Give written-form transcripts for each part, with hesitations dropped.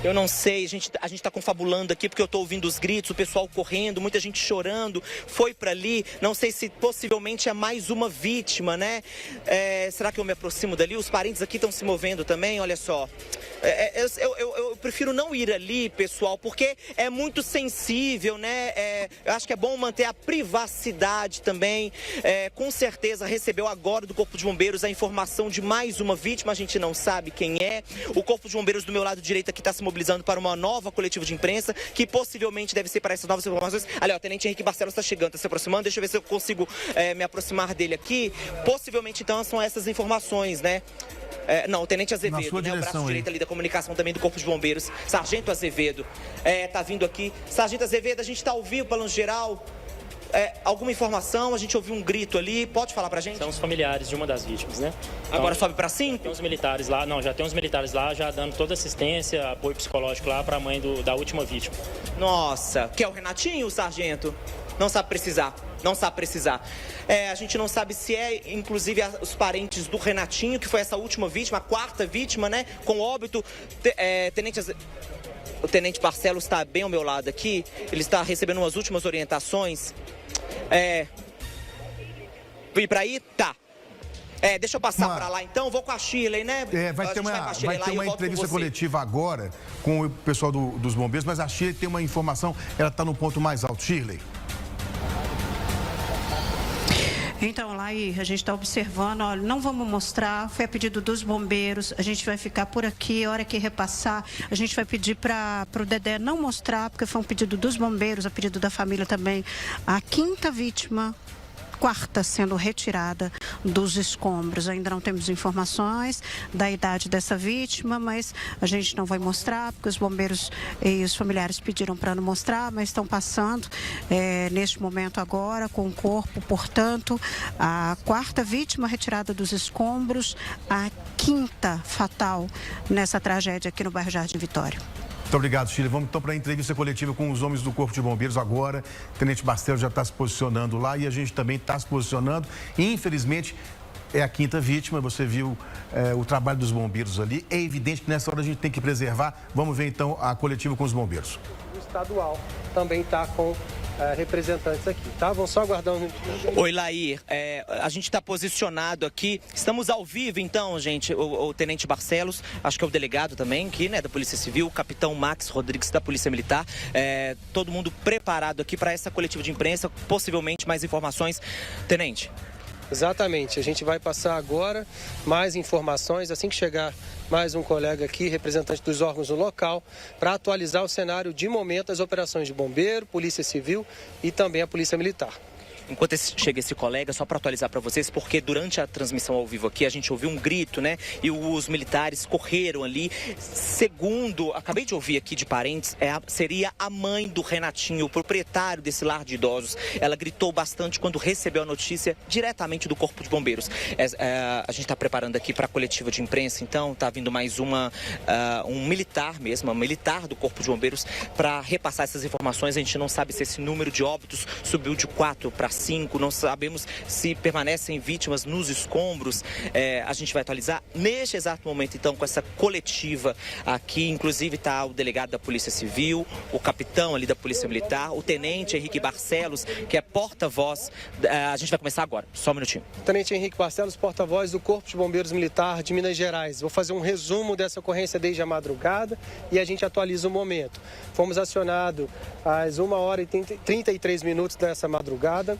Eu não sei, a gente tá confabulando aqui porque eu tô ouvindo os gritos, o pessoal correndo, muita gente chorando, foi para ali, não sei se possivelmente é mais uma vítima, né? Será que eu me aproximo dali? Os parentes aqui estão se movendo também, olha só. Eu prefiro não ir ali, pessoal, porque é muito sensível, né? Eu acho que é bom manter a privacidade também. Com certeza recebeu agora do Corpo de Bombeiros a informação de mais uma vítima, a gente não sabe quem é. O Corpo de Bombeiros do meu lado direito aqui está se mobilizando para uma nova coletiva de imprensa, que possivelmente deve ser para essas novas informações. Ali, ó, o Tenente Henrique Barcelos está chegando, está se aproximando, deixa eu ver se eu consigo me aproximar dele aqui. Possivelmente, então, são essas informações, né? Não, o Tenente Azevedo, né? O braço direito ali da comunicação também do Corpo de Bombeiros. Sargento Azevedo, tá vindo aqui. Sargento Azevedo, a gente está ao vivo, Balanço Geral. Alguma informação? A gente ouviu um grito ali. Pode falar pra gente? São os familiares de uma das vítimas, né? Então, agora sobe pra 5? Tem uns militares lá, já tem uns militares lá, já dando toda assistência, apoio psicológico lá pra mãe da última vítima. Nossa, que é o Renatinho, o sargento? Não sabe precisar. Não sabe precisar. A gente não sabe se inclusive, os parentes do Renatinho, que foi essa última vítima, a quarta vítima, né? Com óbito. O Tenente Barcelos está bem ao meu lado aqui. Ele está recebendo umas últimas orientações. Ir para aí? Tá. Deixa eu passar para lá então. Vou com a Shirley, né? Vai ter uma entrevista coletiva agora com o pessoal dos bombeiros, mas a Shirley tem uma informação, ela está no ponto mais alto. Shirley. Então, lá a gente está observando, olha, não vamos mostrar, foi a pedido dos bombeiros, a gente vai ficar por aqui, a hora que repassar, a gente vai pedir para o Dedé não mostrar, porque foi um pedido dos bombeiros, a pedido da família também, a quinta vítima, quarta sendo retirada dos escombros. Ainda não temos informações da idade dessa vítima, mas a gente não vai mostrar, porque os bombeiros e os familiares pediram para não mostrar, mas estão passando neste momento agora com o corpo, portanto, a quarta vítima retirada dos escombros, a quinta fatal nessa tragédia aqui no bairro Jardim Vitória. Muito obrigado, Shirley. Vamos então para a entrevista coletiva com os homens do Corpo de Bombeiros agora. O Tenente Barcelos já está se posicionando lá e a gente também está se posicionando. Infelizmente, é a quinta vítima. Você viu o trabalho dos bombeiros ali. É evidente que nessa hora a gente tem que preservar. Vamos ver então a coletiva com os bombeiros. O estadual também está com representantes aqui, tá? Vamos só aguardar um minutinho. Oi, Lair. A gente está posicionado aqui. Estamos ao vivo, então, gente. O Tenente Barcelos, acho que é o delegado também aqui, né, da Polícia Civil, o Capitão Max Rodrigues da Polícia Militar. Todo mundo preparado aqui para essa coletiva de imprensa, possivelmente mais informações. Tenente. Exatamente, a gente vai passar agora mais informações, assim que chegar mais um colega aqui, representante dos órgãos no local, para atualizar o cenário de momento das operações de bombeiro, Polícia Civil e também a Polícia Militar. Enquanto chega esse colega, só para atualizar para vocês, porque durante a transmissão ao vivo aqui, a gente ouviu um grito, né? E os militares correram ali. Segundo, acabei de ouvir aqui de parentes, seria a mãe do Renatinho, o proprietário desse lar de idosos. Ela gritou bastante quando recebeu a notícia diretamente do Corpo de Bombeiros. A gente está preparando aqui para a coletiva de imprensa, então está vindo mais um militar mesmo, um militar do Corpo de Bombeiros, para repassar essas informações. A gente não sabe se esse número de óbitos subiu de 4 para 5, não sabemos se permanecem vítimas nos escombros. A gente vai atualizar neste exato momento, então, com essa coletiva aqui. Inclusive está o delegado da Polícia Civil, o capitão ali da Polícia Militar, o Tenente Henrique Barcelos, que é porta-voz. A gente vai começar agora, só um minutinho. Tenente Henrique Barcelos, porta-voz do Corpo de Bombeiros Militar de Minas Gerais. Vou fazer um resumo dessa ocorrência desde a madrugada e a gente atualiza o momento. Fomos acionados às 1h33 dessa madrugada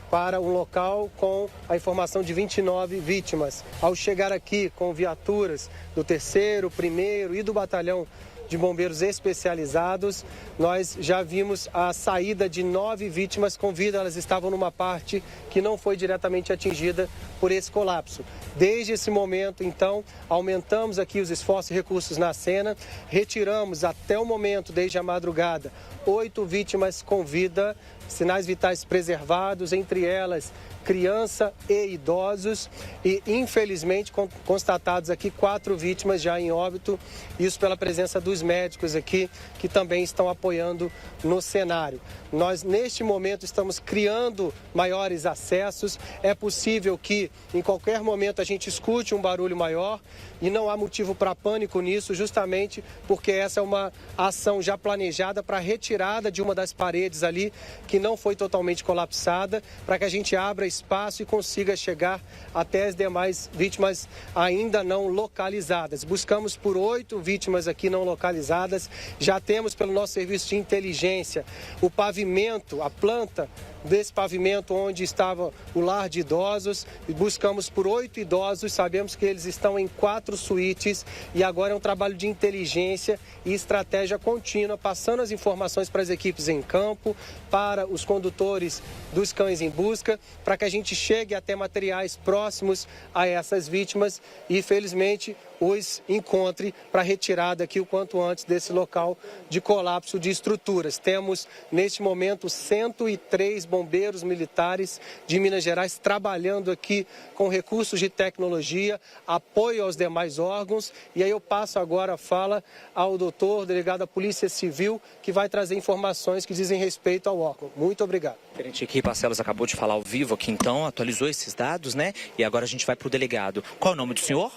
para um local com a informação de 29 vítimas. Ao chegar aqui com viaturas do 3º, 1º e do Batalhão de Bombeiros Especializados, nós já vimos a saída de 9 vítimas com vida. Elas estavam numa parte que não foi diretamente atingida por esse colapso. Desde esse momento, então, aumentamos aqui os esforços e recursos na cena, retiramos até o momento, desde a madrugada, 8 vítimas com vida, sinais vitais preservados, entre elas criança e idosos e, infelizmente, constatados aqui 4 vítimas já em óbito, isso pela presença dos médicos aqui, que também estão apoiando no cenário. Nós, neste momento, estamos criando maiores acessos. É possível que, em qualquer momento, a gente escute um barulho maior e não há motivo para pânico nisso, justamente porque essa é uma ação já planejada para a retirada de uma das paredes ali, que não foi totalmente colapsada, para que a gente abra espaço e consiga chegar até as demais vítimas ainda não localizadas. Buscamos por 8 vítimas aqui não localizadas. Já temos, pelo nosso serviço de inteligência, o pavimento, a planta desse pavimento onde estava o lar de idosos. Buscamos por 8 idosos, sabemos que eles estão em 4 suítes e agora é um trabalho de inteligência e estratégia contínua, passando as informações para as equipes em campo, para os condutores dos cães em busca, para que a gente chegue até materiais próximos a essas vítimas e, felizmente, os encontre para retirada aqui o quanto antes desse local de colapso de estruturas. Temos, neste momento, 103 bombeiros militares de Minas Gerais trabalhando aqui com recursos de tecnologia, apoio aos demais órgãos. E aí eu passo agora a fala ao doutor, delegado da Polícia Civil, que vai trazer informações que dizem respeito ao órgão. Muito obrigado. Tenente Henrique Barcelos acabou de falar ao vivo aqui, então, atualizou esses dados, né? E agora a gente vai para o delegado. Qual é o nome do senhor?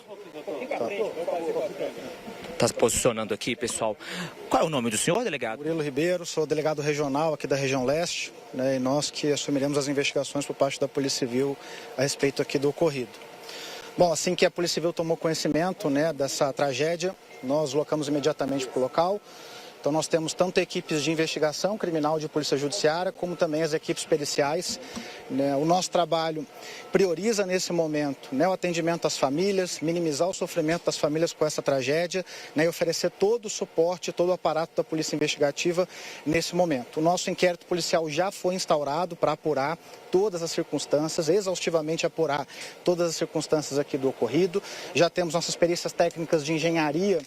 Está se posicionando aqui, pessoal. Qual é o nome do senhor, delegado? Murilo Ribeiro, sou delegado regional aqui da região leste, né, e nós que assumiremos as investigações por parte da Polícia Civil a respeito aqui do ocorrido. Bom, assim que a Polícia Civil tomou conhecimento, né, dessa tragédia, nós locamos imediatamente para o local. Então nós temos tanto equipes de investigação criminal de polícia judiciária, como também as equipes periciais. O nosso trabalho prioriza nesse momento, né, o atendimento às famílias, minimizar o sofrimento das famílias com essa tragédia, né, e oferecer todo o suporte, todo o aparato da polícia investigativa nesse momento. O nosso inquérito policial já foi instaurado para apurar todas as circunstâncias, exaustivamente apurar todas as circunstâncias aqui do ocorrido. Já temos nossas perícias técnicas de engenharia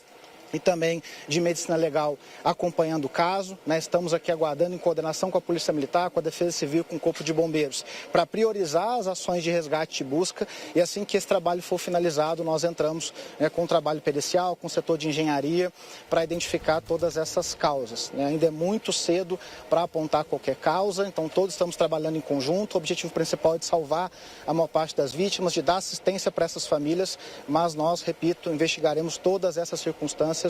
e também de medicina legal acompanhando o caso, né? Estamos aqui aguardando em coordenação com a Polícia Militar, com a Defesa Civil, com o Corpo de Bombeiros, para priorizar as ações de resgate e busca, e assim que esse trabalho for finalizado, nós entramos, né, com o trabalho pericial, com o setor de engenharia, para identificar todas essas causas, né? Ainda é muito cedo para apontar qualquer causa, então todos estamos trabalhando em conjunto. O objetivo principal é de salvar a maior parte das vítimas, de dar assistência para essas famílias, mas nós, repito, investigaremos todas essas circunstâncias,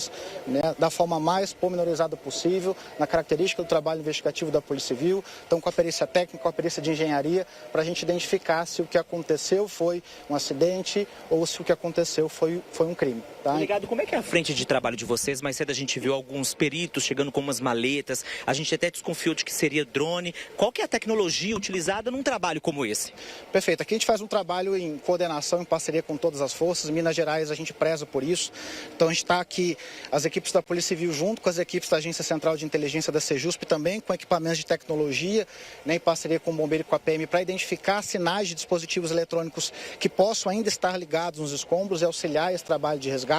né, da forma mais pormenorizada possível, na característica do trabalho investigativo da Polícia Civil, então com a perícia técnica, com a perícia de engenharia, para a gente identificar se o que aconteceu foi um acidente ou se o que aconteceu foi um crime. Tá? Delegado, como é que é a frente de trabalho de vocês? Mais cedo a gente viu alguns peritos chegando com umas maletas, a gente até desconfiou de que seria drone. Qual que é a tecnologia utilizada num trabalho como esse? Perfeito, aqui a gente faz um trabalho em coordenação, em parceria com todas as forças. Em Minas Gerais a gente preza por isso, então a gente está aqui, as equipes da Polícia Civil junto com as equipes da Agência Central de Inteligência da Sejusp, também com equipamentos de tecnologia, né, em parceria com o Bombeiro e com a PM, para identificar sinais de dispositivos eletrônicos que possam ainda estar ligados nos escombros e auxiliar esse trabalho de resgate,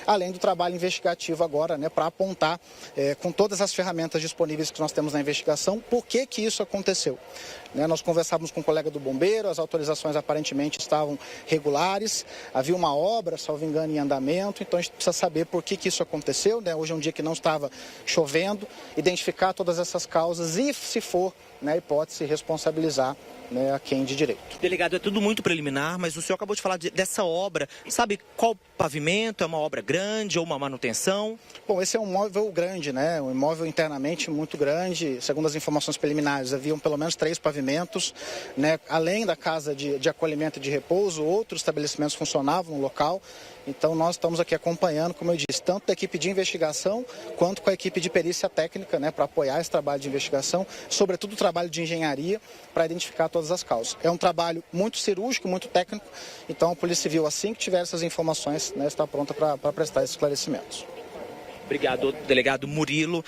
além do trabalho investigativo agora, né, para apontar com todas as ferramentas disponíveis que nós temos na investigação, por que isso aconteceu. Nós conversávamos com o colega do bombeiro, as autorizações aparentemente estavam regulares, havia uma obra, salvo engano, em andamento, então a gente precisa saber por que isso aconteceu, né? Hoje é um dia que não estava chovendo, identificar todas essas causas e, se for, né, hipótese, responsabilizar, né, a quem de direito. Delegado, é tudo muito preliminar, mas o senhor acabou de falar dessa obra. Sabe qual pavimento? É uma obra grande ou uma manutenção? Bom, esse é um imóvel grande, né? Um imóvel internamente muito grande. Segundo as informações preliminares, haviam pelo menos 3 pavimentos, né? Além da casa de acolhimento e de repouso, outros estabelecimentos funcionavam no local. Então nós estamos aqui acompanhando, como eu disse, tanto da equipe de investigação quanto com a equipe de perícia técnica, né, para apoiar esse trabalho de investigação, sobretudo o trabalho de engenharia, para identificar todas as causas. É um trabalho muito cirúrgico, muito técnico, então a Polícia Civil, assim que tiver essas informações, né, está pronta para prestar esses esclarecimentos. Obrigado, delegado Murilo,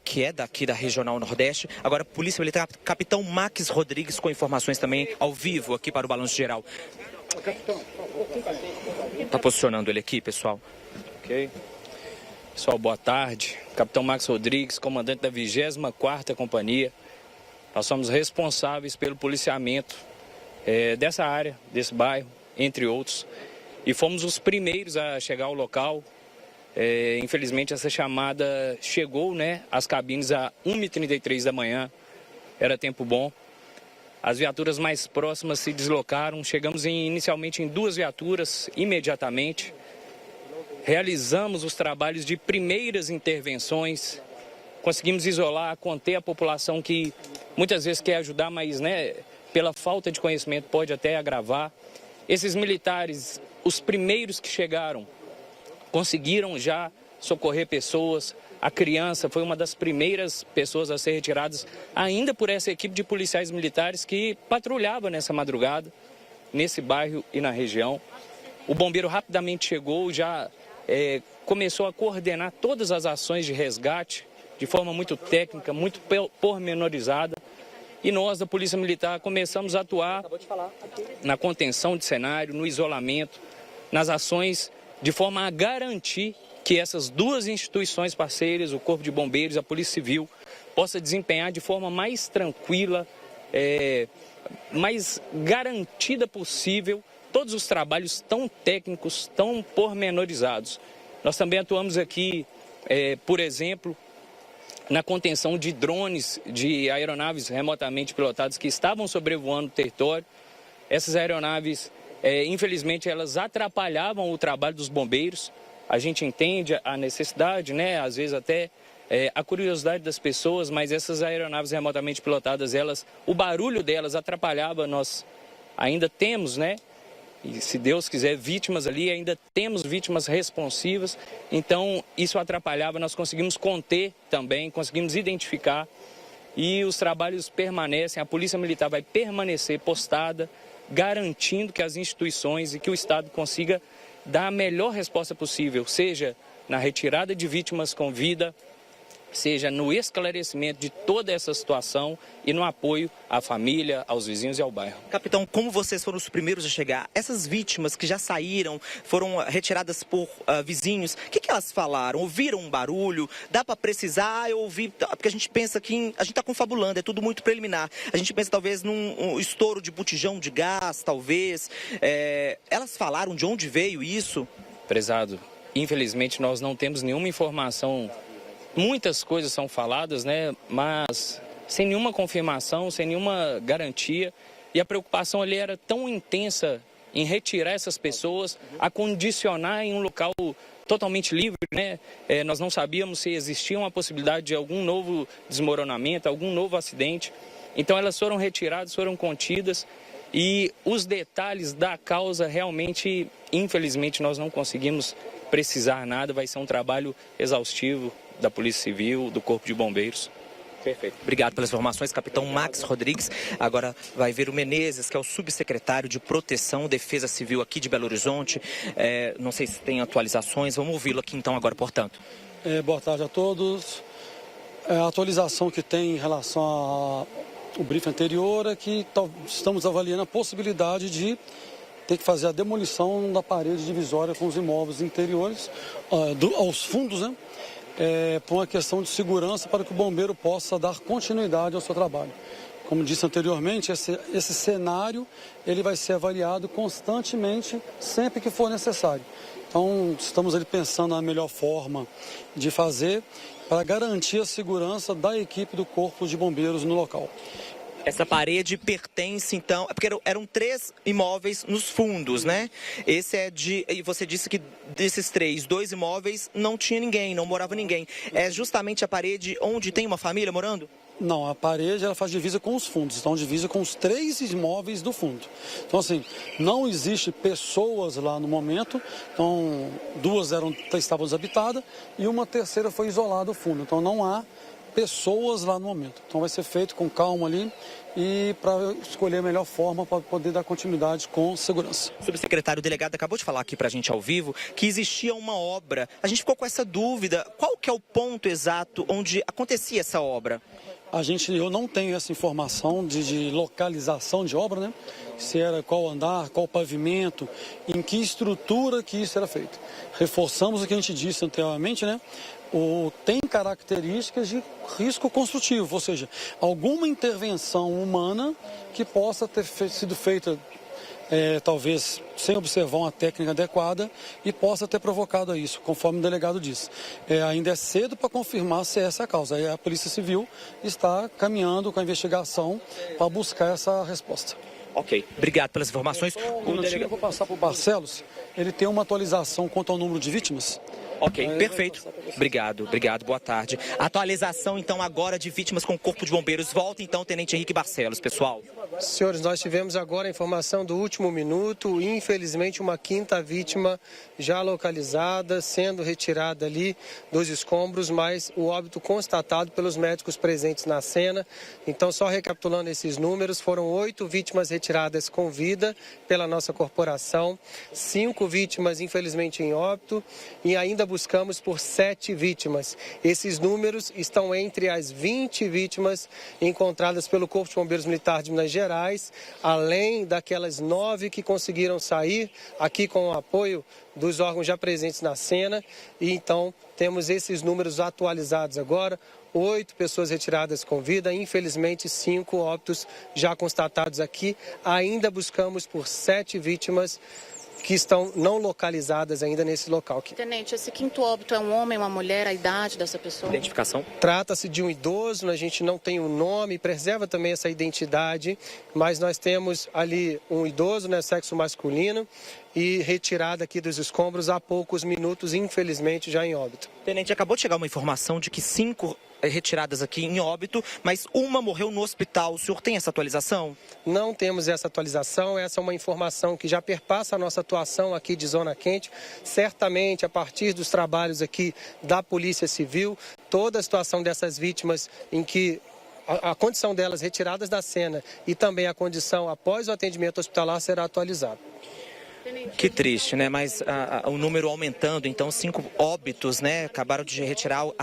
que é daqui da Regional Nordeste. Agora, Polícia Militar, Capitão Max Rodrigues, com informações também ao vivo aqui para o Balanço Geral. Está posicionando ele aqui, pessoal. Ok. Pessoal, boa tarde. Capitão Max Rodrigues, comandante da 24ª Companhia. Nós somos responsáveis pelo policiamento dessa área, desse bairro, entre outros. E fomos os primeiros a chegar ao local. Infelizmente essa chamada chegou, né, às cabines às 1h33 da manhã, era tempo bom. As viaturas mais próximas se deslocaram, chegamos inicialmente em 2 viaturas imediatamente. Realizamos os trabalhos de primeiras intervenções, conseguimos isolar, conter a população que muitas vezes quer ajudar, mas, né, pela falta de conhecimento pode até agravar. Esses militares, os primeiros que chegaram, conseguiram já socorrer pessoas. A criança foi uma das primeiras pessoas a ser retiradas, ainda por essa equipe de policiais militares que patrulhava nessa madrugada, nesse bairro e na região. O bombeiro rapidamente chegou, já começou a coordenar todas as ações de resgate, de forma muito técnica, muito pormenorizada. E nós, da Polícia Militar, começamos a atuar na contenção de cenário, no isolamento, nas ações, de forma a garantir que essas 2 instituições parceiras, o Corpo de Bombeiros e a Polícia Civil, possa desempenhar de forma mais tranquila, mais garantida possível, todos os trabalhos tão técnicos, tão pormenorizados. Nós também atuamos aqui, por exemplo, na contenção de drones, de aeronaves remotamente pilotadas que estavam sobrevoando o território. Essas aeronaves, infelizmente, elas atrapalhavam o trabalho dos bombeiros. A gente entende a necessidade, né? Às vezes até a curiosidade das pessoas, mas essas aeronaves remotamente pilotadas, o barulho delas atrapalhava. Nós ainda temos, né? E se Deus quiser, vítimas ali, ainda temos vítimas responsivas. Então, isso atrapalhava, nós conseguimos conter também, conseguimos identificar. E os trabalhos permanecem, a Polícia Militar vai permanecer postada, garantindo que as instituições e que o Estado consiga dar a melhor resposta possível, seja na retirada de vítimas com vida, seja no esclarecimento de toda essa situação e no apoio à família, aos vizinhos e ao bairro. Capitão, como vocês foram os primeiros a chegar, essas vítimas que já saíram, foram retiradas por vizinhos, o que elas falaram? Ouviram um barulho? Dá para precisar? Eu ouvi, porque a gente pensa que a gente está confabulando, é tudo muito preliminar. A gente pensa talvez num estouro de botijão de gás, talvez. Elas falaram de onde veio isso? Prezado, infelizmente nós não temos nenhuma informação. Muitas coisas são faladas, né, mas sem nenhuma confirmação, sem nenhuma garantia. E a preocupação ali era tão intensa em retirar essas pessoas, a condicionar em um local totalmente livre, né? Nós não sabíamos se existia uma possibilidade de algum novo desmoronamento, algum novo acidente. Então elas foram retiradas, foram contidas. E os detalhes da causa realmente, infelizmente, nós não conseguimos precisar nada. Vai ser um trabalho exaustivo da Polícia Civil, do Corpo de Bombeiros. Perfeito. Obrigado pelas informações, capitão Max Rodrigues. Agora vai ver o Menezes, que é o subsecretário de Proteção e Defesa Civil aqui de Belo Horizonte. Não sei se tem atualizações, vamos ouvi-lo aqui então agora, portanto. Boa tarde a todos. A atualização que tem em relação ao briefing anterior é que estamos avaliando a possibilidade de ter que fazer a demolição da parede divisória com os imóveis interiores, aos fundos, né? Por uma questão de segurança para que o bombeiro possa dar continuidade ao seu trabalho. Como disse anteriormente, esse cenário ele vai ser avaliado constantemente, sempre que for necessário. Então, estamos ali pensando na melhor forma de fazer para garantir a segurança da equipe do Corpo de Bombeiros no local. Essa parede pertence, então, porque eram 3 imóveis nos fundos, né? Esse e você disse que desses 3, 2 imóveis não tinha ninguém, não morava ninguém. É justamente a parede onde tem uma família morando? Não, a parede ela faz divisa com os fundos, então divisa com os 3 imóveis do fundo. Então assim, não existe pessoas lá no momento, então 2 estavam desabitadas e uma terceira foi isolada do fundo, então não há pessoas lá no momento. Então vai ser feito com calma ali e para escolher a melhor forma para poder dar continuidade com segurança. O subsecretário delegado acabou de falar aqui para a gente ao vivo que existia uma obra. A gente ficou com essa dúvida. Qual que é o ponto exato onde acontecia essa obra? Eu não tenho essa informação de localização de obra, né? Se era qual andar, qual pavimento, em que estrutura que isso era feito. Reforçamos o que a gente disse anteriormente, né? Tem características de risco construtivo, ou seja, alguma intervenção humana que possa ter sido feita talvez sem observar uma técnica adequada e possa ter provocado isso, conforme o delegado disse. Ainda é cedo para confirmar se essa é a causa. Aí a Polícia Civil está caminhando com a investigação para buscar essa resposta. Ok, obrigado pelas informações. Eu vou passar para o Barcelos, ele tem uma atualização quanto ao número de vítimas. Ok, perfeito. Obrigado, boa tarde. Atualização, então, agora de vítimas com o Corpo de Bombeiros. Volta, então, Tenente Henrique Barcelos, pessoal. Senhores, nós tivemos agora a informação do último minuto. Infelizmente, uma quinta vítima já localizada, sendo retirada ali dos escombros, mas o óbito constatado pelos médicos presentes na cena. Então, só recapitulando esses números, foram 8 vítimas retiradas com vida pela nossa corporação, 5 vítimas, infelizmente, em óbito, e ainda buscamos por 7 vítimas. Esses números estão entre as 20 vítimas encontradas pelo Corpo de Bombeiros Militar de Minas Gerais, além daquelas 9 que conseguiram sair aqui com o apoio dos órgãos já presentes na cena. E então temos esses números atualizados agora. 8 pessoas retiradas com vida, infelizmente 5 óbitos já constatados aqui. Ainda buscamos por 7 vítimas que estão não localizadas ainda nesse local. Tenente, esse quinto óbito é um homem, uma mulher, a idade dessa pessoa? Identificação? Trata-se de um idoso, a gente não tem o nome, preserva também essa identidade, mas nós temos ali um idoso, né, sexo masculino, e retirada aqui dos escombros há poucos minutos, infelizmente já em óbito. Tenente, acabou de chegar uma informação de que 5 retiradas aqui em óbito, mas uma morreu no hospital. O senhor tem essa atualização? Não temos essa atualização, essa é uma informação que já perpassa a nossa atuação aqui de Zona Quente. Certamente, a partir dos trabalhos aqui da Polícia Civil, toda a situação dessas vítimas em que a condição delas retiradas da cena e também a condição após o atendimento hospitalar será atualizada. Que triste, né? Mas o número aumentando, então 5 óbitos, né? Acabaram de retirar o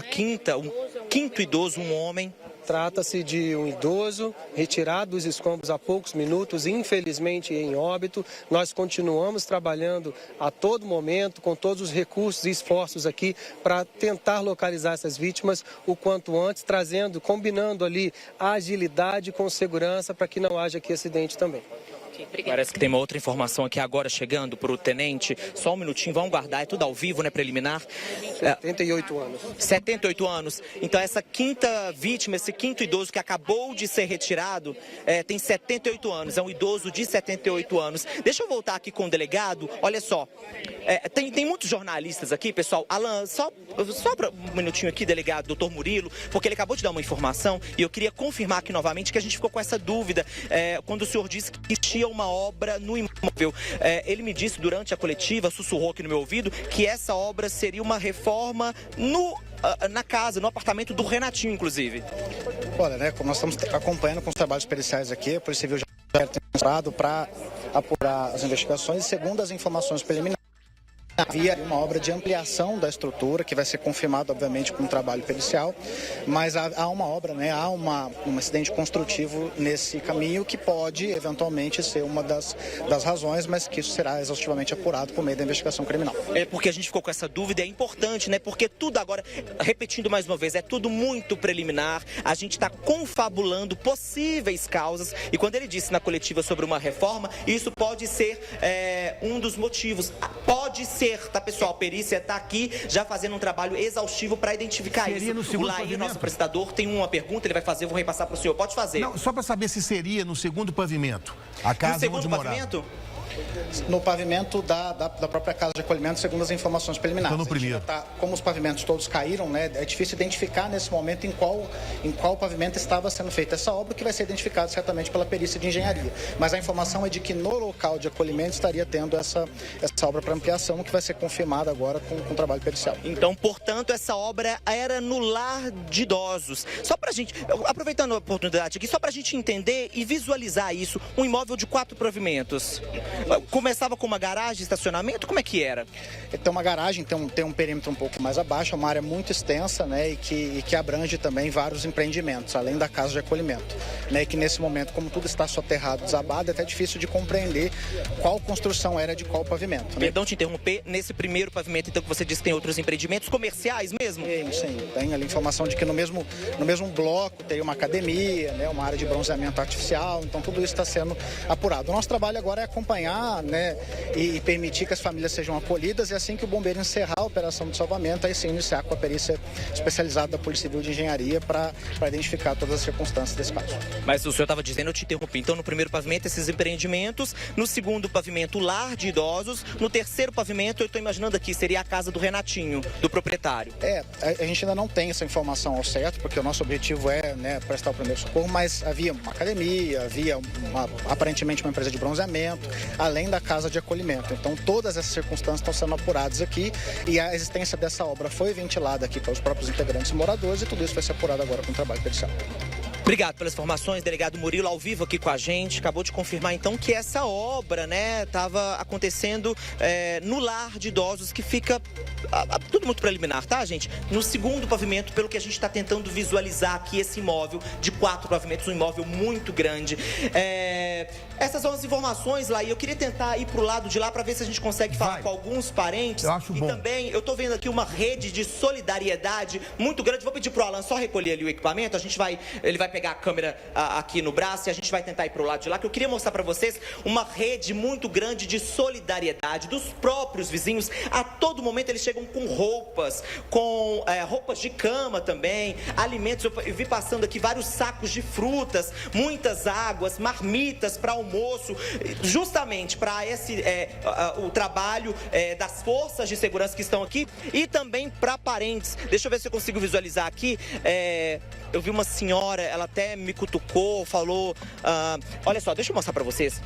quinto idoso, um homem. Trata-se de um idoso retirado dos escombros há poucos minutos, infelizmente em óbito. Nós continuamos trabalhando a todo momento, com todos os recursos e esforços aqui, para tentar localizar essas vítimas o quanto antes, combinando ali a agilidade com segurança para que não haja aqui acidente também. Parece que tem uma outra informação aqui agora chegando para o tenente. Só um minutinho, vamos guardar, é tudo ao vivo, né, preliminar. 78 anos. 78 anos. Então essa quinta vítima, esse quinto idoso que acabou de ser retirado, tem 78 anos, é um idoso de 78 anos. Deixa eu voltar aqui com o delegado, olha só. Tem muitos jornalistas aqui, pessoal. Alan, só um minutinho aqui, delegado, doutor Murilo, porque ele acabou de dar uma informação e eu queria confirmar aqui novamente que a gente ficou com essa dúvida quando o senhor disse que existia uma obra no imóvel. Ele me disse durante a coletiva, sussurrou aqui no meu ouvido, que essa obra seria uma reforma na casa, no apartamento do Renatinho, inclusive. Olha, né, como nós estamos acompanhando com os trabalhos periciais aqui, a Polícia Civil já tem entrado para apurar as investigações e, segundo as informações preliminares, havia uma obra de ampliação da estrutura, que vai ser confirmado, obviamente, com um trabalho pericial, mas há uma obra, né, há um acidente construtivo nesse caminho que pode, eventualmente, ser uma das razões, mas que isso será exaustivamente apurado por meio da investigação criminal. É porque a gente ficou com essa dúvida, é importante, né, porque tudo agora, repetindo mais uma vez, é tudo muito preliminar, a gente está confabulando possíveis causas, e quando ele disse na coletiva sobre uma reforma, isso pode ser um dos motivos, pode ser. Tá, pessoal? A perícia está aqui já fazendo um trabalho exaustivo para identificar isso. O Laí, nosso apresentador, tem uma pergunta, ele vai fazer, eu vou repassar para o senhor. Pode fazer. Não, só para saber se seria no segundo pavimento, a casa no segundo onde pavimento? morava. No pavimento da própria casa de acolhimento, segundo as informações preliminares. Então, no primeiro. Como os pavimentos todos caíram, né, é difícil identificar nesse momento em qual pavimento estava sendo feita essa obra, que vai ser identificado certamente pela perícia de engenharia. Mas a informação é de que no local de acolhimento estaria tendo essa obra para ampliação, que vai ser confirmada agora com o trabalho pericial. Então, portanto, essa obra era no lar de idosos. Só para a gente, aproveitando a oportunidade aqui, só para a gente entender e visualizar isso, um imóvel de 4 pavimentos. Começava com uma garagem, estacionamento, como é que era? Tem uma garagem, tem um perímetro um pouco mais abaixo, é uma área muito extensa, né, e que abrange também vários empreendimentos, além da casa de acolhimento, né, e que nesse momento, como tudo está soterrado, desabado, é até difícil de compreender qual construção era de qual pavimento. Né? Perdão te interromper, nesse primeiro pavimento, então, que você disse que tem outros empreendimentos comerciais mesmo? Sim, tem ali informação de que no mesmo bloco tem uma academia, né, uma área de bronzeamento artificial, então tudo isso está sendo apurado. O nosso trabalho agora é acompanhar, né, e permitir que as famílias sejam acolhidas, e assim que o bombeiro encerrar a operação de salvamento, aí sim iniciar com a perícia especializada da Polícia Civil de Engenharia para identificar todas as circunstâncias desse caso. Mas o senhor estava dizendo, eu te interrompi, então no primeiro pavimento esses empreendimentos, no segundo pavimento o lar de idosos, no terceiro pavimento eu estou imaginando aqui, seria a casa do Renatinho, do proprietário. A gente ainda não tem essa informação ao certo, porque o nosso objetivo é, né, prestar o primeiro socorro, mas havia uma academia, havia aparentemente uma empresa de bronzeamento, além da casa de acolhimento. Então todas essas circunstâncias estão sendo apuradas aqui, e a existência dessa obra foi ventilada aqui para os próprios integrantes e moradores, e tudo isso vai ser apurado agora com o trabalho pericial. Obrigado pelas informações, delegado Murilo, ao vivo aqui com a gente. Acabou de confirmar, então, que essa obra, né, estava acontecendo no lar de idosos, que fica tudo muito preliminar, tá, gente? No segundo pavimento, pelo que a gente está tentando visualizar aqui, esse imóvel de 4 pavimentos, um imóvel muito grande. Essas são as informações lá, e eu queria tentar ir pro lado de lá para ver se a gente consegue falar com alguns parentes. Eu acho bom. E também, eu tô vendo aqui uma rede de solidariedade muito grande. Vou pedir pro Alan só recolher ali o equipamento. Ele vai pegar a câmera aqui no braço e a gente vai tentar ir pro lado de lá, que eu queria mostrar para vocês uma rede muito grande de solidariedade dos próprios vizinhos. A todo momento eles chegam com roupas, com roupas de cama também, alimentos. Eu vi passando aqui vários sacos de frutas, muitas águas, marmitas para almoço, justamente para o trabalho das forças de segurança que estão aqui, e também para parentes. Deixa eu ver se eu consigo visualizar aqui. Eu vi uma senhora, ela até me cutucou, falou... olha só, deixa eu mostrar para vocês.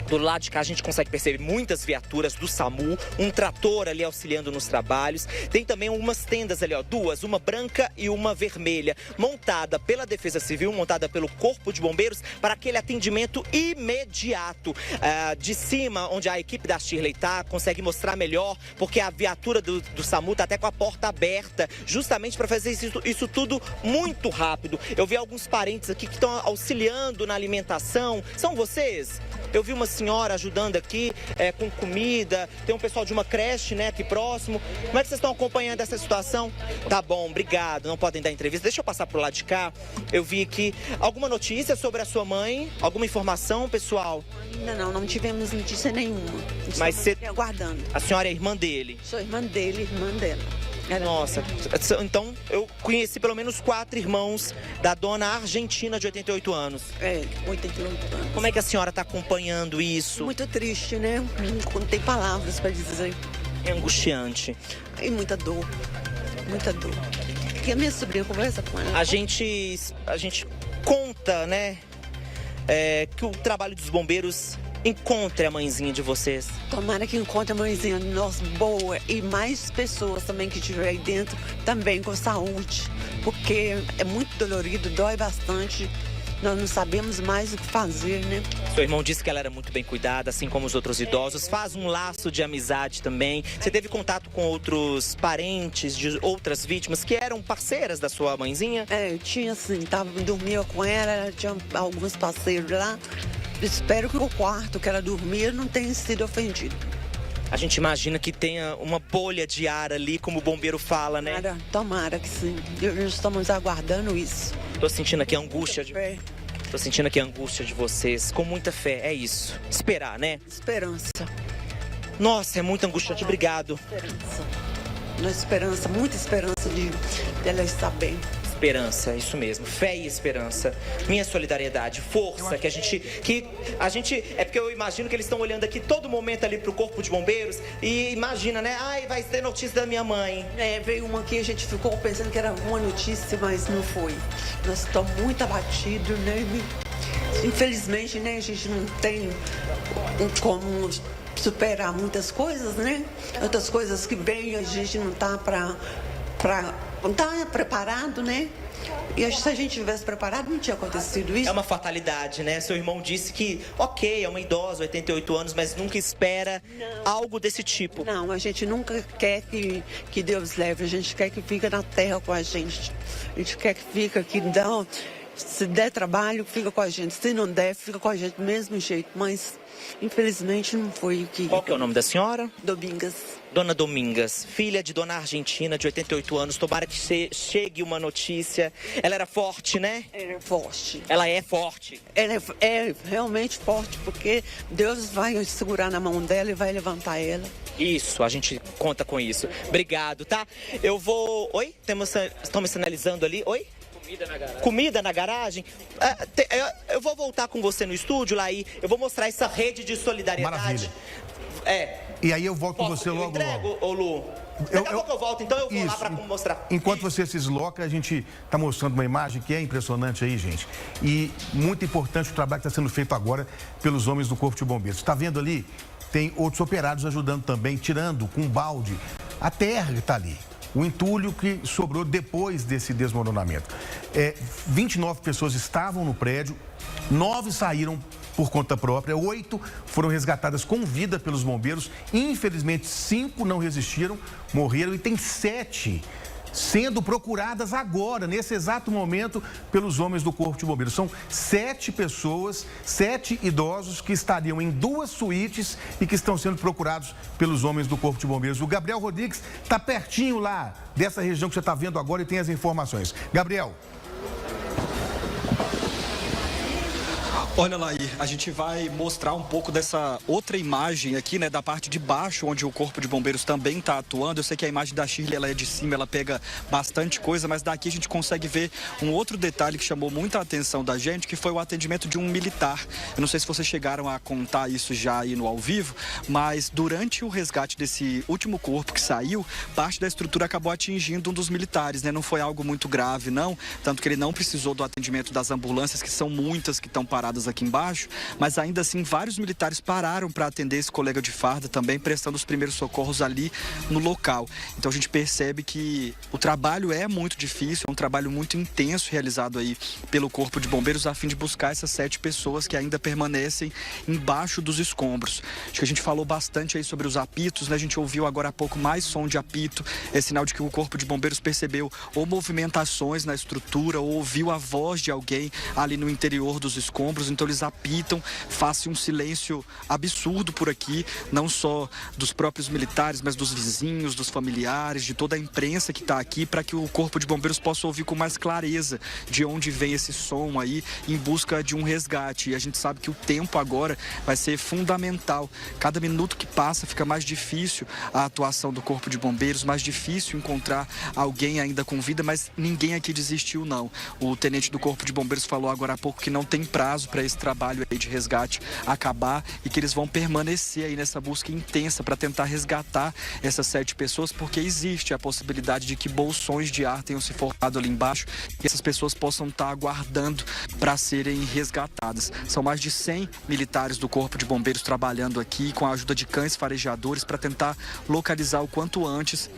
Do lado de cá a gente consegue perceber muitas viaturas do SAMU, um trator ali auxiliando nos trabalhos. Tem também umas tendas ali, ó, duas, uma branca e uma vermelha, montada pela Defesa Civil, montada pelo Corpo de Bombeiros para aquele atendimento imediato. De cima, onde a equipe da Shirley tá, consegue mostrar melhor, porque a viatura do SAMU tá até com a porta aberta, justamente para fazer isso tudo muito rápido. Eu vi alguns parentes aqui que estão auxiliando na alimentação. São vocês? Eu vi uma senhora ajudando aqui com comida, tem um pessoal de uma creche, né, aqui próximo. Como é que vocês estão acompanhando essa situação? Tá bom, obrigado, não podem dar entrevista. Deixa eu passar pro lado de cá. Eu vi aqui alguma notícia sobre a sua mãe, alguma informação, pessoal? Ainda não tivemos notícia nenhuma. Mas você... aguardando. A senhora é irmã dele? Sou irmã dele, irmã dela. Nossa, então eu conheci pelo menos 4 irmãos da dona Argentina, de 88 anos. 88 anos. Como é que a senhora está acompanhando isso? Muito triste, né? Não tem palavras para dizer. É angustiante. E muita dor, muita dor. Porque a minha sobrinha conversa com ela. A gente conta, né, que o trabalho dos bombeiros encontre a mãezinha de vocês. Tomara que encontre a mãezinha nossa boa, e mais pessoas também que estiver aí dentro, também com saúde, porque é muito dolorido, dói bastante. Nós não sabemos mais o que fazer, né? Seu irmão disse que ela era muito bem cuidada, assim como os outros idosos. Faz um laço de amizade também. Você teve contato com outros parentes de outras vítimas que eram parceiras da sua mãezinha? Eu tinha sim, dormia com ela, tinha alguns parceiros lá. Espero que o quarto que ela dormia não tenha sido ofendido. A gente imagina que tenha uma bolha de ar ali, como o bombeiro fala, né? Tomara que sim. Estamos aguardando isso. Tô sentindo aqui a angústia Tô sentindo aqui a angústia de vocês. Com muita fé, é isso. Esperar, né? Esperança. Nossa, é muito angustiante. Obrigado. Esperança, muita esperança de ela estar bem. Esperança, isso mesmo, fé e esperança. Minha solidariedade, força, que a gente, é porque eu imagino que eles estão olhando aqui todo momento ali pro Corpo de Bombeiros e imagina, né, vai ter notícia da minha mãe. Veio uma aqui, a gente ficou pensando que era uma notícia, mas não foi. Nós estamos muito abatidos, né, infelizmente, né, a gente não tem como superar muitas coisas, né, outras coisas que vêm, a gente não tá para Tá preparado, né? E se a gente tivesse preparado, não tinha acontecido isso. É uma fatalidade, né? Seu irmão disse que, ok, é uma idosa, 88 anos, mas nunca espera algo desse tipo. Não, a gente nunca quer que Deus leve, a gente quer que fique na terra com a gente. A gente quer que fique aqui, então, se der trabalho, fica com a gente. Se não der, fica com a gente do mesmo jeito. Mas, infelizmente, não foi o que... Qual que é o nome da senhora? Domingas. Dona Domingas, filha de Dona Argentina, de 88 anos. Tomara que chegue uma notícia. Ela era forte, né? Ela é forte. Ela é forte. Ela é realmente forte, porque Deus vai segurar na mão dela e vai levantar ela. Isso, a gente conta com isso. Obrigado, tá? Eu vou... Oi? Estão me sinalizando ali? Oi? Comida na garagem. Comida na garagem? Eu vou voltar com você no estúdio, Laí. Eu vou mostrar essa rede de solidariedade. Maravilha. E aí eu volto com você logo. Eu entrego, ô Lu. Daqui a pouco eu volto, então eu vou lá para mostrar. Enquanto você se desloca, a gente está mostrando uma imagem que é impressionante aí, gente. E muito importante o trabalho que está sendo feito agora pelos homens do Corpo de Bombeiros. Está vendo ali? Tem outros operários ajudando também, tirando com balde a terra que está ali. O entulho que sobrou depois desse desmoronamento. 29 pessoas estavam no prédio, 9 saíram por conta própria, 8 foram resgatadas com vida pelos bombeiros. Infelizmente, 5 não resistiram, morreram e tem 7 sendo procuradas agora, nesse exato momento, pelos homens do Corpo de Bombeiros. São 7 pessoas, 7 idosos que estariam em 2 suítes e que estão sendo procurados pelos homens do Corpo de Bombeiros. O Gabriel Rodrigues está pertinho lá dessa região que você está vendo agora e tem as informações. Gabriel. Olha lá aí, a gente vai mostrar um pouco dessa outra imagem aqui, né, da parte de baixo, onde o Corpo de Bombeiros também está atuando. Eu sei que a imagem da Shirley, ela é de cima, ela pega bastante coisa, mas daqui a gente consegue ver um outro detalhe que chamou muita atenção da gente, que foi o atendimento de um militar. Eu não sei se vocês chegaram a contar isso já aí no ao vivo, mas durante o resgate desse último corpo que saiu, parte da estrutura acabou atingindo um dos militares, né? Não foi algo muito grave, não, tanto que ele não precisou do atendimento das ambulâncias, que são muitas que estão paradas aqui embaixo, mas ainda assim vários militares pararam para atender esse colega de farda também, prestando os primeiros socorros ali no local. Então a gente percebe que o trabalho é muito difícil, é um trabalho muito intenso realizado aí pelo Corpo de Bombeiros a fim de buscar essas 7 pessoas que ainda permanecem embaixo dos escombros. Acho que a gente falou bastante aí sobre os apitos, né? A gente ouviu agora há pouco mais som de apito, é sinal de que o Corpo de Bombeiros percebeu ou movimentações na estrutura ou ouviu a voz de alguém ali no interior dos escombros. Então eles apitam, faz um silêncio absurdo por aqui, não só dos próprios militares, mas dos vizinhos, dos familiares, de toda a imprensa que está aqui, para que o Corpo de Bombeiros possa ouvir com mais clareza de onde vem esse som aí, em busca de um resgate. E a gente sabe que o tempo agora vai ser fundamental. Cada minuto que passa fica mais difícil a atuação do Corpo de Bombeiros, mais difícil encontrar alguém ainda com vida, mas ninguém aqui desistiu, não. O tenente do Corpo de Bombeiros falou agora há pouco que não tem prazo para esse trabalho aí de resgate acabar e que eles vão permanecer aí nessa busca intensa para tentar resgatar essas 7 pessoas, porque existe a possibilidade de que bolsões de ar tenham se formado ali embaixo e essas pessoas possam estar aguardando para serem resgatadas. São mais de 100 militares do Corpo de Bombeiros trabalhando aqui com a ajuda de cães farejadores para tentar localizar o quanto antes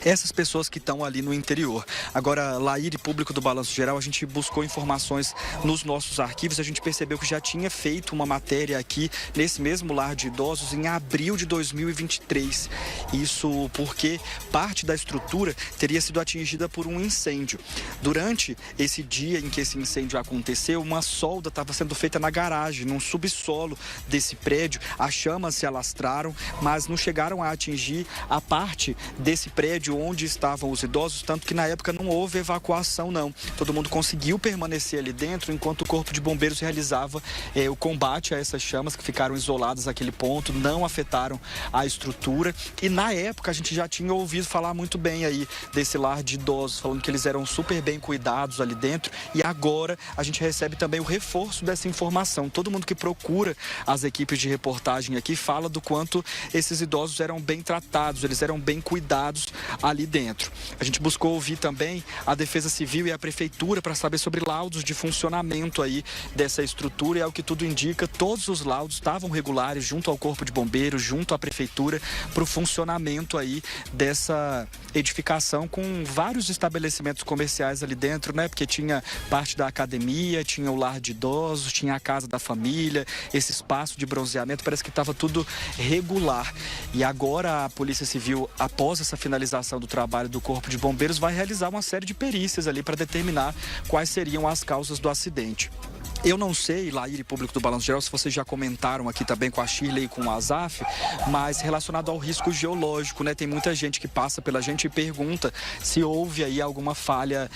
essas pessoas que estão ali no interior. Agora, Laíri, público do Balanço Geral, a gente buscou informações nos nossos arquivos, a gente percebeu que já tinha feito uma matéria aqui nesse mesmo lar de idosos em abril de 2023. Isso porque parte da estrutura teria sido atingida por um incêndio. Durante esse dia em que esse incêndio aconteceu, uma solda estava sendo feita na garagem, num subsolo desse prédio. As chamas se alastraram, mas não chegaram a atingir a parte desse prédio onde estavam os idosos, tanto que na época não houve evacuação, não. Todo mundo conseguiu permanecer ali dentro enquanto o Corpo de Bombeiros realizava o combate a essas chamas que ficaram isoladas naquele ponto, não afetaram a estrutura. E na época a gente já tinha ouvido falar muito bem aí desse lar de idosos, falando que eles eram super bem cuidados ali dentro, e agora a gente recebe também o reforço dessa informação. Todo mundo que procura as equipes de reportagem aqui fala do quanto esses idosos eram bem tratados, eles eram bem cuidados ali dentro. A gente buscou ouvir também a Defesa Civil e a Prefeitura para saber sobre laudos de funcionamento aí dessa estrutura, e ao que tudo indica, todos os laudos estavam regulares junto ao Corpo de Bombeiros, junto à Prefeitura, para o funcionamento aí dessa edificação, com vários estabelecimentos comerciais ali dentro, né? Porque tinha parte da academia, tinha o lar de idosos, tinha a casa da família, esse espaço de bronzeamento, parece que estava tudo regular. E agora a Polícia Civil, após essa finalização do trabalho do Corpo de Bombeiros, vai realizar uma série de perícias ali para determinar quais seriam as causas do acidente. Eu não sei, Laíra e público do Balanço Geral, se vocês já comentaram aqui também com a Shirley e com o Azaf, mas relacionado ao risco geológico, né? Tem muita gente que passa pela gente e pergunta se houve aí alguma falha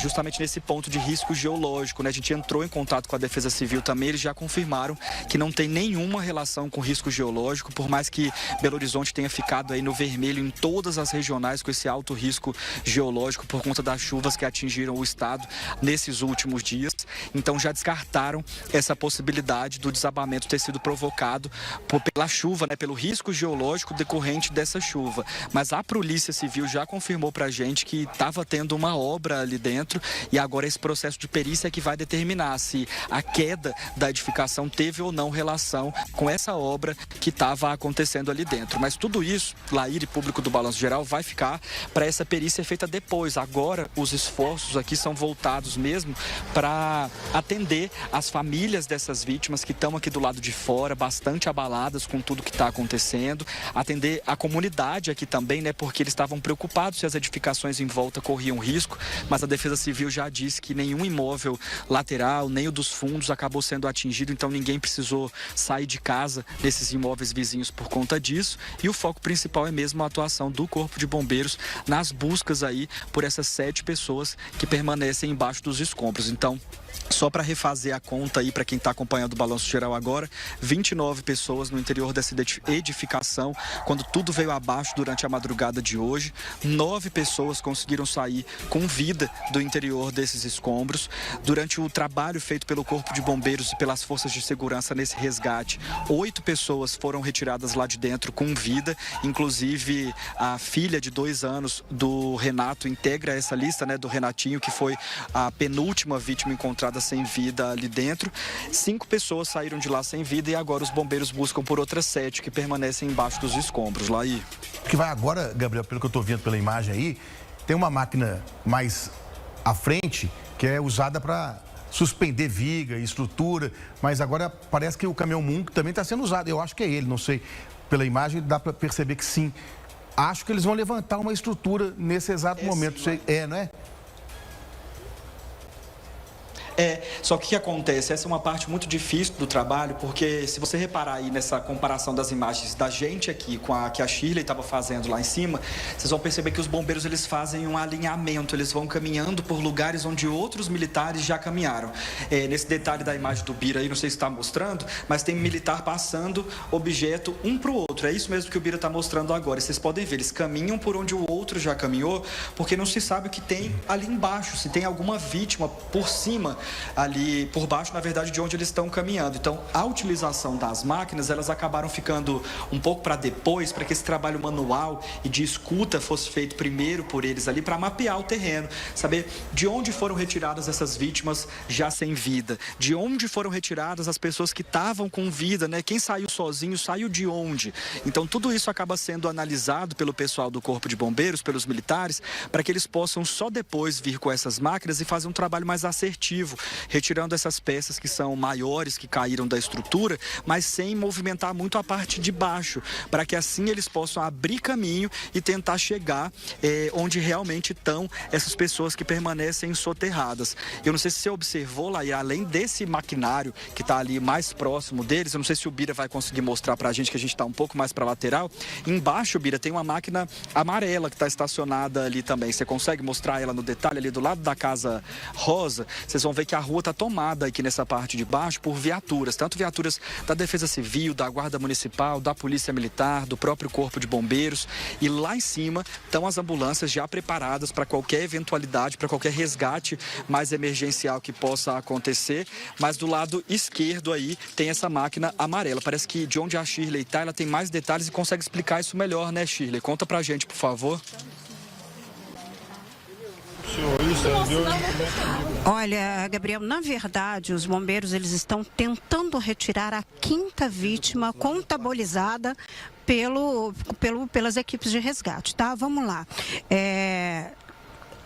justamente nesse ponto de risco geológico, né? A gente entrou em contato com a Defesa Civil também, eles já confirmaram que não tem nenhuma relação com risco geológico, por mais que Belo Horizonte tenha ficado aí no vermelho em todas as regionais com esse alto risco geológico por conta das chuvas que atingiram o estado nesses últimos dias. Então já descartaram essa possibilidade do desabamento ter sido provocado pela chuva, né, pelo risco geológico decorrente dessa chuva. Mas a Polícia Civil já confirmou pra gente que estava tendo uma obra ali dentro, e agora esse processo de perícia é que vai determinar se a queda da edificação teve ou não relação com essa obra que estava acontecendo ali dentro. Mas tudo isso, Laíra e público do Balanço Geral, vai ficar para essa perícia feita depois. Agora os esforços aqui são voltados mesmo para atender as famílias dessas vítimas que estão aqui do lado de fora, bastante abaladas com tudo que está acontecendo, atender a comunidade aqui também, né, porque eles estavam preocupados se as edificações em volta corriam risco, mas a Defesa Civil já disse que nenhum imóvel lateral, nem o dos fundos acabou sendo atingido, então ninguém precisou sair de casa nesses imóveis vizinhos por conta disso, e o foco principal é mesmo a atuação do Corpo de Bombeiros nas buscas aí por essas 7 pessoas que permanecem embaixo dos escombros. Então, só para refazer a conta aí para quem está acompanhando o Balanço Geral agora, 29 pessoas no interior dessa edificação quando tudo veio abaixo durante a madrugada de hoje. 9 pessoas conseguiram sair com vida do interior desses escombros. Durante o trabalho feito pelo Corpo de Bombeiros e pelas forças de segurança nesse resgate, 8 pessoas foram retiradas lá de dentro com vida, inclusive a filha de 2 anos do Renato integra essa lista, né, do Renatinho, que foi a penúltima vítima encontrada sem vida ali dentro. 5 pessoas saíram de lá sem vida, e agora os bombeiros buscam por outras 7 que permanecem embaixo dos escombros. Lá aí. O que vai agora, Gabriel, pelo que eu estou vendo pela imagem aí, tem uma máquina mais à frente que é usada para suspender viga e estrutura, mas agora parece que o caminhão Munk também está sendo usado. Eu acho que é ele, não sei. Pela imagem dá para perceber que sim. Acho que eles vão levantar uma estrutura nesse exato momento. Sim, não é? Só que o que acontece? Essa é uma parte muito difícil do trabalho, porque se você reparar aí nessa comparação das imagens da gente aqui com a que a Shirley estava fazendo lá em cima, vocês vão perceber que os bombeiros eles fazem um alinhamento, eles vão caminhando por lugares onde outros militares já caminharam. Nesse detalhe da imagem do Bira aí, não sei se está mostrando, mas tem militar passando objeto um para o outro. É isso mesmo que o Bira está mostrando agora. E vocês podem ver, eles caminham por onde o outro já caminhou, porque não se sabe o que tem ali embaixo, se tem alguma vítima por cima, ali por baixo, na verdade, de onde eles estão caminhando. Então, a utilização das máquinas, elas acabaram ficando um pouco para depois, para que esse trabalho manual e de escuta fosse feito primeiro por eles ali, para mapear o terreno, saber de onde foram retiradas essas vítimas já sem vida, de onde foram retiradas as pessoas que estavam com vida, né? Quem saiu sozinho, saiu de onde? Então, tudo isso acaba sendo analisado pelo pessoal do Corpo de Bombeiros, pelos militares, para que eles possam só depois vir com essas máquinas e fazer um trabalho mais assertivo, retirando essas peças que são maiores, que caíram da estrutura, mas sem movimentar muito a parte de baixo, para que assim eles possam abrir caminho e tentar chegar onde realmente estão essas pessoas que permanecem soterradas. Eu não sei se você observou lá, e além desse maquinário que está ali mais próximo deles, eu não sei se o Bira vai conseguir mostrar para a gente, que a gente está um pouco mais para a lateral. Embaixo, Bira, tem uma máquina amarela que está estacionada ali também. Você consegue mostrar ela no detalhe ali do lado da casa rosa? Vocês vão ver que a rua está tomada aqui nessa parte de baixo por viaturas, tanto viaturas da Defesa Civil, da Guarda Municipal, da Polícia Militar, do próprio Corpo de Bombeiros. E lá em cima estão as ambulâncias já preparadas para qualquer eventualidade, para qualquer resgate mais emergencial que possa acontecer. Mas do lado esquerdo aí tem essa máquina amarela. Parece que de onde a Shirley está, ela tem mais detalhes e consegue explicar isso melhor, né, Shirley? Conta pra gente, por favor. Olha, Gabriel, na verdade, os bombeiros eles estão tentando retirar a 5ª vítima contabilizada pelas equipes de resgate, tá? Vamos lá.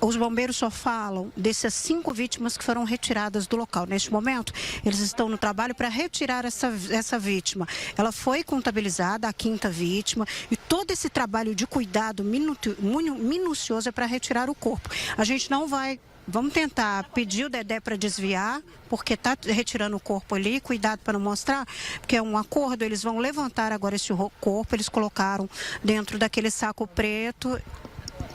Os bombeiros só falam dessas 5 vítimas que foram retiradas do local. Neste momento, eles estão no trabalho para retirar essa vítima. Ela foi contabilizada, a 5ª vítima, e todo esse trabalho de cuidado minucioso é para retirar o corpo. A gente não vai... Vamos tentar pedir o Dedé para desviar, porque está retirando o corpo ali. Cuidado para não mostrar, porque é um acordo. Eles vão levantar agora esse corpo. Eles colocaram dentro daquele saco preto.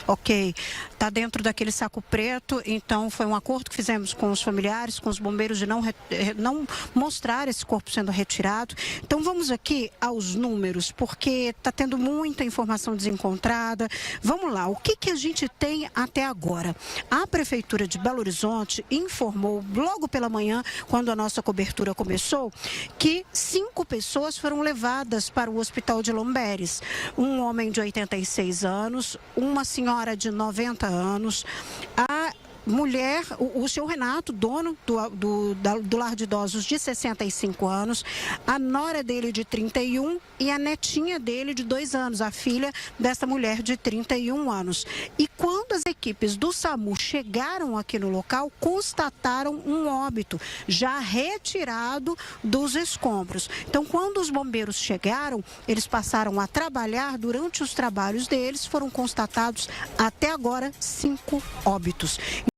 Ok, está dentro daquele saco preto, então foi um acordo que fizemos com os familiares, com os bombeiros de não mostrar esse corpo sendo retirado. Então vamos aqui aos números, porque está tendo muita informação desencontrada. Vamos lá, o que a gente tem até agora? A Prefeitura de Belo Horizonte informou logo pela manhã, quando a nossa cobertura começou, que 5 pessoas foram levadas para o Hospital de Lomberes. Um homem de 86 anos, uma senhora de 90 anos, a mulher, o seu Renato, dono do lar de idosos de 65 anos, a nora dele de 31 e a netinha dele de 2 anos, a filha dessa mulher de 31 anos. E quando as equipes do SAMU chegaram aqui no local, constataram um óbito já retirado dos escombros. Então, quando os bombeiros chegaram, eles passaram a trabalhar. Durante os trabalhos deles, foram constatados até agora 5 óbitos.